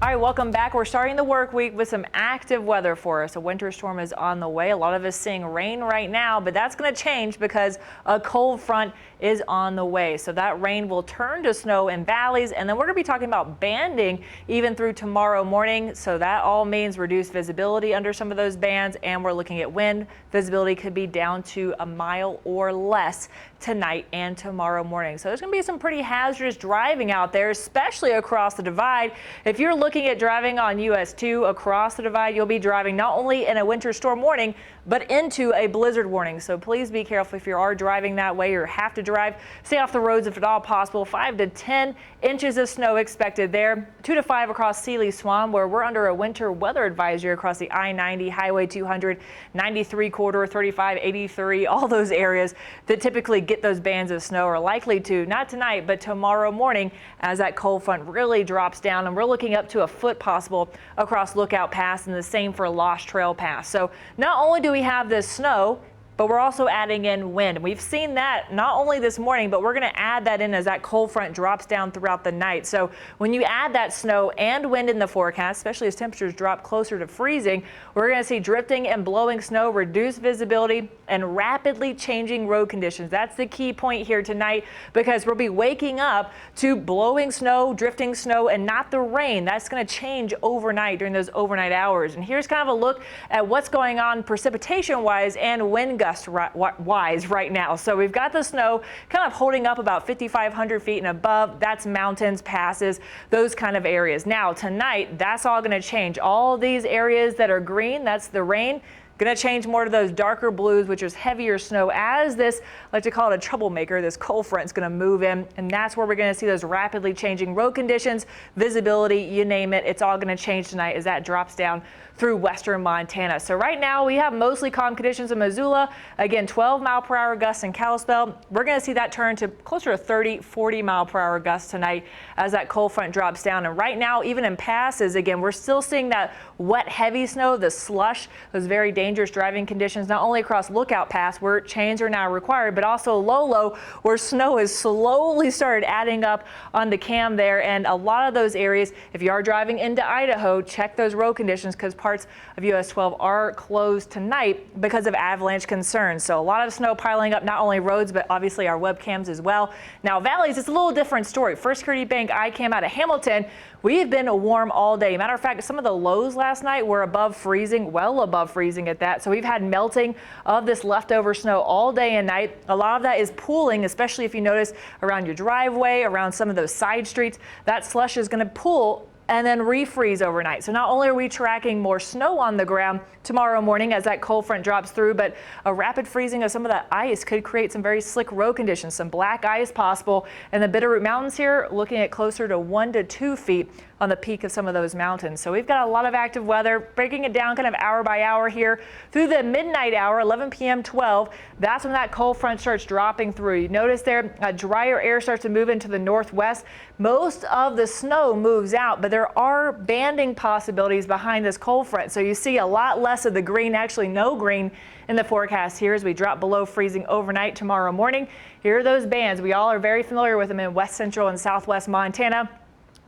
All right, welcome back. We're starting the work week with some active weather for us. A winter storm is on the way. A lot of us seeing rain right now, but that's going to change because a cold front is on the way. So that rain will turn to snow in valleys, and then we're going to be talking about banding even through tomorrow morning. So that all means reduced visibility under some of those bands, and we're looking at wind. Visibility could be down to a mile or less tonight and tomorrow morning. So there's going to be some pretty hazardous driving out there, especially across the divide. If you're looking at driving on US 2 across the divide, you'll be driving not only in a winter storm warning, but into a blizzard warning. So please be careful if you are driving that way or have to drive. Stay off the roads if at all possible. 5 to 10 inches of snow expected there. 2 to 5 across Sealy Swamp, where we're under a winter weather advisory across the I-90, Highway 200, 93 corridor, 35, 83, all those areas that typically get those bands of snow are likely to, not tonight, but tomorrow morning as that cold front really drops down, and we're looking up to a foot possible across Lookout Pass, and the same for Lost Trail Pass. So not only do we have this snow, but we're also adding in wind. We've seen that not only this morning, but we're going to add that in as that cold front drops down throughout the night. So when you add that snow and wind in the forecast, especially as temperatures drop closer to freezing, we're going to see drifting and blowing snow, reduced visibility, and rapidly changing road conditions. That's the key point here tonight, because we'll be waking up to blowing snow, drifting snow, and not the rain. That's going to change overnight during those overnight hours. And here's kind of a look at what's going on precipitation-wise and wind gusts wise right now. So we've got the snow kind of holding up about 5,500 feet and above. That's mountains, passes, those kind of areas. Now tonight, that's all going to change. All these areas that are green, that's the rain, going to change more to those darker blues, which is heavier snow, as this, I like to call it a troublemaker, this cold front is going to move in, and that's where we're going to see those rapidly changing road conditions, visibility, you name it. It's all going to change tonight as that drops down through western Montana. So right now we have mostly calm conditions in Missoula. Again, 12-mile-per-hour gusts in Kalispell. We're going to see that turn to closer to 30, 40-mile-per-hour gusts tonight as that cold front drops down. And right now, even in passes, again, we're still seeing that wet, heavy snow, the slush, those very dangerous driving conditions, not only across Lookout Pass, where chains are now required, but also Lolo, where snow has slowly started adding up on the cam there. And a lot of those areas, if you are driving into Idaho, check those road conditions, because parts of US 12 are closed tonight because of avalanche concerns. So a lot of snow piling up, not only roads, but obviously our webcams as well. Now valleys, it's a little different story. First Security Bank ICAM out of Hamilton, we've been warm all day. Matter of fact, some of the lows last night were above freezing, well above freezing at that. So we've had melting of this leftover snow all day and night. A lot of that is pooling, especially if you notice around your driveway, around some of those side streets. That slush is going to pool and then refreeze overnight. So not only are we tracking more snow on the ground tomorrow morning as that cold front drops through, but a rapid freezing of some of that ice could create some very slick road conditions, some black ice possible. And the Bitterroot Mountains here, looking at closer to 1 to 2 feet on the peak of some of those mountains. So we've got a lot of active weather, breaking it down kind of hour by hour here through the midnight hour, 11 p.m., 12. That's when that cold front starts dropping through. You notice there, drier air starts to move into the northwest. Most of the snow moves out, but there are banding possibilities behind this cold front. So you see a lot less of the green, actually no green in the forecast here as we drop below freezing overnight tomorrow morning. Here are those bands. We all are very familiar with them in west central and southwest Montana.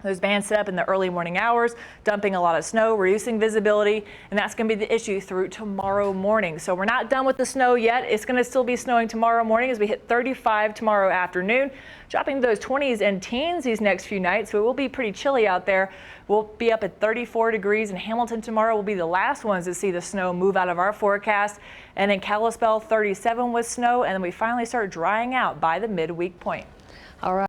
Those bands set up in the early morning hours, dumping a lot of snow, reducing visibility, and that's going to be the issue through tomorrow morning. So we're not done with the snow yet. It's going to still be snowing tomorrow morning as we hit 35 tomorrow afternoon, dropping those 20s and teens these next few nights. So it will be pretty chilly out there. We'll be up at 34 degrees in Hamilton tomorrow. We'll be the last ones to see the snow move out of our forecast. And in Kalispell, 37 with snow, and then we finally start drying out by the midweek point. All right.